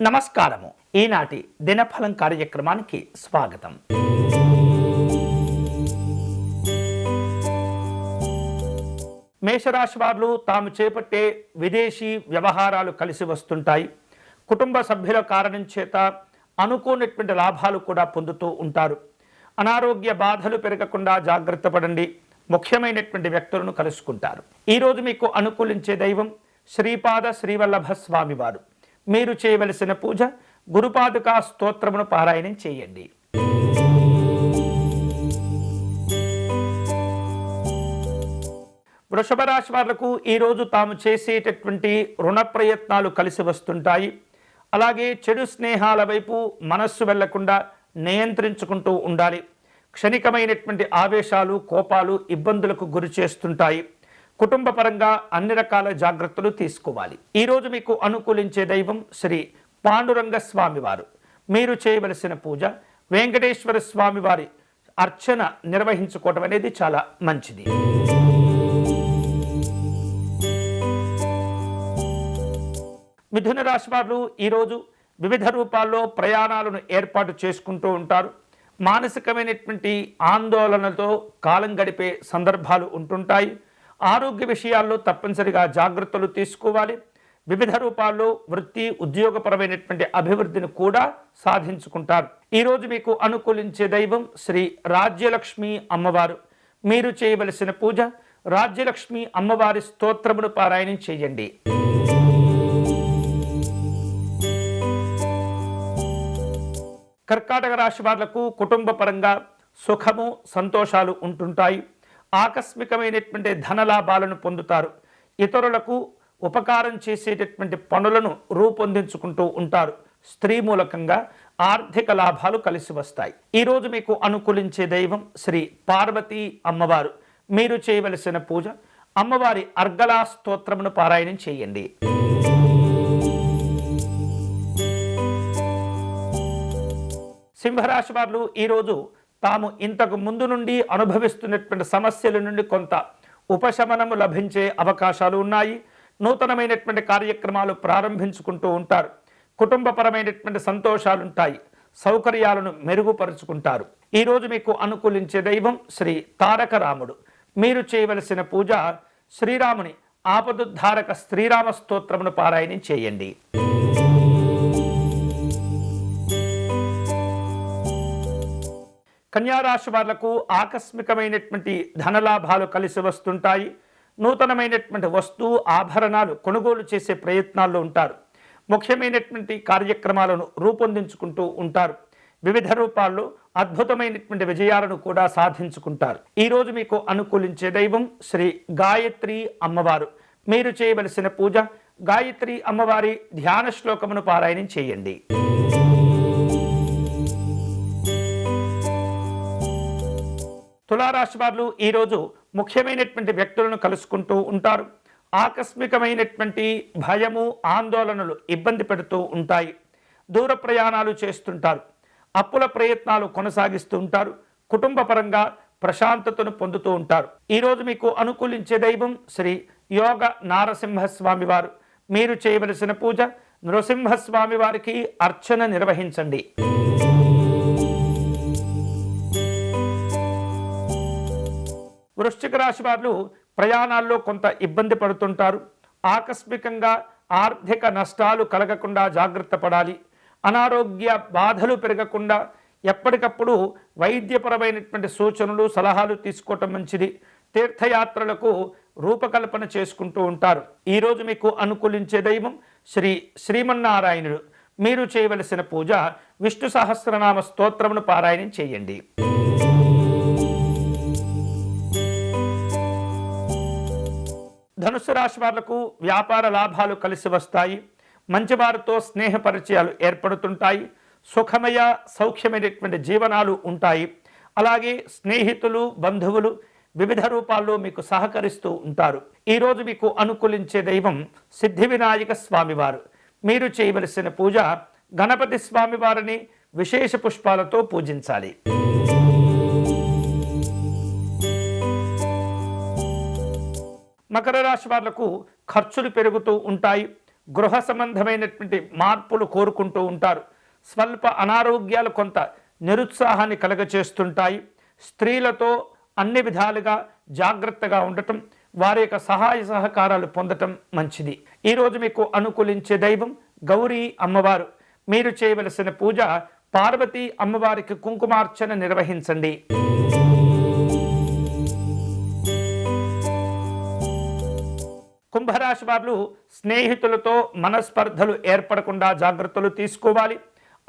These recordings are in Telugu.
నమస్కారము. ఈనాటి దినఫలం కార్యక్రమానికి స్వాగతం. మేషరాశి వారు తాము చేపట్టే విదేశీ వ్యవహారాలు కలిసి వస్తుంటాయి. కుటుంబ సభ్యుల కారణం చేత అనుకోనటువంటి లాభాలు కూడా పొందుతూ ఉంటారు. అనారోగ్య బాధలు పెరగకుండా జాగ్రత్త పడండి. ముఖ్యమైనటువంటి వ్యక్తులను కలుసుకుంటారు. ఈరోజు మీకు అనుకూలించే దైవం శ్రీపాద శ్రీవల్లభ స్వామివారు. మీరు చేయవలసిన పూజ గురుపాదుకా స్తోత్రమును పారాయణం చేయండి. వృషభ రాశి వాళ్లకు ఈరోజు తాము చేసేటటువంటి రుణ ప్రయత్నాలు కలిసి వస్తుంటాయి. అలాగే చెడు స్నేహాల వైపు మనస్సు వెళ్లకుండా నియంత్రించుకుంటూ ఉండాలి. క్షణికమైనటువంటి ఆవేశాలు, కోపాలు ఇబ్బందులకు గురి చేస్తుంటాయి. కుటుంబ పరంగా అన్ని రకాల జాగ్రత్తలు తీసుకోవాలి. ఈరోజు మీకు అనుకూలించే దైవం శ్రీ పాండురంగ స్వామివారు. మీరు చేయవలసిన పూజ వెంకటేశ్వర స్వామివారి అర్చన నిర్వహించుకోవడం అనేది చాలా మంచిది. మిథున రాశి వారు ఈరోజు వివిధ రూపాల్లో ప్రయాణాలను ఏర్పాటు చేసుకుంటూ ఉంటారు. మానసికమైనటువంటి ఆందోళనతో కాలం గడిపే సందర్భాలు ఉంటుంటాయి. ఆరోగ్య విషయాల్లో తప్పనిసరిగా జాగ్రత్తలు తీసుకోవాలి. వివిధ రూపాల్లో వృత్తి ఉద్యోగపరమైనటువంటి అభివృద్ధిని కూడా సాధించుకుంటారు. ఈరోజు మీకు అనుకూలించే దైవం శ్రీ రాజ్యలక్ష్మి అమ్మవారు. మీరు చేయవలసిన పూజ రాజ్యలక్ష్మి అమ్మవారి స్తోత్రమును పారాయణం చేయండి. కర్కాటక రాశి వాళ్లకు కుటుంబ పరంగా సుఖము సంతోషాలు ఉంటుంటాయి. ఆకస్మికమైనటువంటి ధనలాభాలను పొందుతారు. ఇతరులకు ఉపకారం చేసేటటువంటి పనులను రూపొందించుకుంటూ ఉంటారు. స్త్రీ మూలకంగా ఆర్థిక లాభాలు కలిసి వస్తాయి. ఈరోజు మీకు అనుకూలించే దైవం శ్రీ పార్వతీ అమ్మవారు. మీరు చేయవలసిన పూజ అమ్మవారి అర్గళా స్తోత్రమును పారాయణం చేయండి. సింహరాశి వారు ఈరోజు తాము ఇంతకు ముందు నుండి అనుభవిస్తున్నటువంటి సమస్యల నుండి కొంత ఉపశమనము లభించే అవకాశాలు ఉన్నాయి. నూతనమైనటువంటి కార్యక్రమాలు ప్రారంభించుకుంటూ ఉంటారు. కుటుంబపరమైనటువంటి సంతోషాలుంటాయి. సౌకర్యాలను మెరుగుపరుచుకుంటారు. ఈరోజు మీకు అనుకూలించే దైవం శ్రీ తారక రాముడు. మీరు చేయవలసిన పూజ శ్రీరాముని ఆపదుద్ధారక శ్రీరామ స్తోత్రమును పారాయణం చేయండి. కన్యారాశి వాళ్లకు ఆకస్మికమైనటువంటి ధనలాభాలు కలిసి వస్తుంటాయి. నూతనమైనటువంటి వస్తు ఆభరణాలు కొనుగోలు చేసే ప్రయత్నాల్లో ఉంటారు. ముఖ్యమైనటువంటి కార్యక్రమాలను రూపొందించుకుంటూ ఉంటారు. వివిధ రూపాల్లో అద్భుతమైనటువంటి విజయాలను కూడా సాధించుకుంటారు. ఈరోజు మీకు అనుకూలించే దైవం శ్రీ గాయత్రి అమ్మవారు. మీరు చేయవలసిన పూజ గాయత్రి అమ్మవారి ధ్యాన శ్లోకమును పారాయణం చేయండి. తులారాశి వారు ఈరోజు ముఖ్యమైనటువంటి వ్యక్తులను కలుసుకుంటూ ఉంటారు. ఆకస్మికమైనటువంటి భయము, ఆందోళనలు ఇబ్బంది పెడుతూ ఉంటాయి. దూర ప్రయాణాలు చేస్తుంటారు. అప్పుల ప్రయత్నాలు కొనసాగిస్తూ ఉంటారు. కుటుంబ పరంగా ప్రశాంతతను పొందుతూ ఉంటారు. ఈరోజు మీకు అనుకూలించే దైవం శ్రీ యోగ నారసింహస్వామి వారు. మీరు చేయవలసిన పూజ నృసింహస్వామి వారికి అర్చన నిర్వహించండి. వృశ్చిక రాశి వారు ప్రయాణాల్లో కొంత ఇబ్బంది పడుతుంటారు. ఆకస్మికంగా ఆర్థిక నష్టాలు కలగకుండా జాగ్రత్త పడాలి. అనారోగ్య బాధలు పెరగకుండా ఎప్పటికప్పుడు వైద్యపరమైనటువంటి సూచనలు, సలహాలు తీసుకోవటం మంచిది. తీర్థయాత్రలకు రూపకల్పన చేసుకుంటూ ఉంటారు. ఈరోజు మీకు అనుకూలించే దైవం శ్రీమన్నారాయణుడు. మీరు చేయవలసిన పూజ విష్ణు సహస్రనామ స్తోత్రమును పారాయణం చేయండి. ధనుసు రాశి వాళ్లకు వ్యాపార లాభాలు కలిసి వస్తాయి. మంచి వారితో స్నేహ పరిచయాలు ఏర్పడుతుంటాయి. సుఖమయ సౌఖ్యమైనటువంటి జీవనాలు ఉంటాయి. అలాగే స్నేహితులు, బంధువులు వివిధ రూపాల్లో మీకు సహకరిస్తూ ఉంటారు. ఈరోజు మీకు అనుకూలించే దైవం సిద్ధి వినాయక స్వామివారు. మీరు చేయవలసిన పూజ గణపతి స్వామివారిని విశేష పుష్పాలతో పూజించాలి. మకర రాశి వాళ్లకు ఖర్చులు పెరుగుతూ ఉంటాయి. గృహ సంబంధమైనటువంటి మార్పులు కోరుకుంటూ ఉంటారు. స్వల్ప అనారోగ్యాలు కొంత నిరుత్సాహాన్ని కలగచేస్తుంటాయి. స్త్రీలతో అన్ని విధాలుగా జాగ్రత్తగా ఉండటం, వారి యొక్క సహాయ సహకారాలు పొందటం మంచిది. ఈరోజు మీకు అనుకూలించే దైవం గౌరీ అమ్మవారు. మీరు చేయవలసిన పూజ పార్వతీ అమ్మవారికి కుంకుమార్చన నిర్వహించండి. కుంభరాశి వారు స్నేహితులతో మనస్పర్ధలు ఏర్పడకుండా జాగ్రత్తలు తీసుకోవాలి.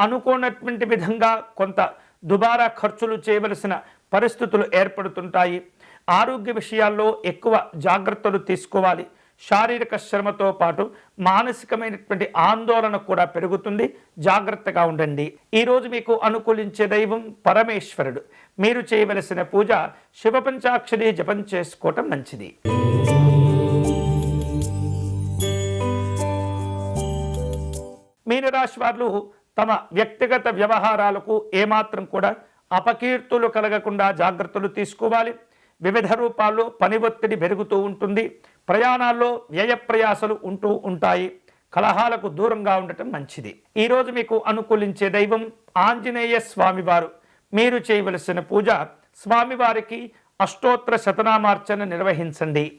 అనుకోనటువంటి విధంగా కొంత దుబారా ఖర్చులు చేయవలసిన పరిస్థితులు ఏర్పడుతుంటాయి. ఆరోగ్య విషయాల్లో ఎక్కువ జాగ్రత్తలు తీసుకోవాలి. శారీరక శ్రమతో పాటు మానసికమైనటువంటి ఆందోళన కూడా పెరుగుతుంది. జాగ్రత్తగా ఉండండి. ఈరోజు మీకు అనుకూలించే దైవం పరమేశ్వరుడు. మీరు చేయవలసిన పూజ శివ పంచాక్షరి జపం చేసుకోవటం మంచిది. మీనరాశి వారు తమ వ్యక్తిగత వ్యవహారాలకు ఏమాత్రం కూడా అపకీర్తులు కలగకుండా జాగ్రత్తలు తీసుకోవాలి. వివిధ రూపాల్లో పని ఒత్తిడి పెరుగుతూ ఉంటుంది. ప్రయాణాల్లో వ్యయ ప్రయాసలు ఉంటూ ఉంటాయి. కలహాలకు దూరంగా ఉండటం మంచిది. ఈరోజు మీకు అనుకూలించే దైవం ఆంజనేయ స్వామివారు. మీరు చేయవలసిన పూజ స్వామివారికి అష్టోత్తర శతనామార్చన నిర్వహించండి.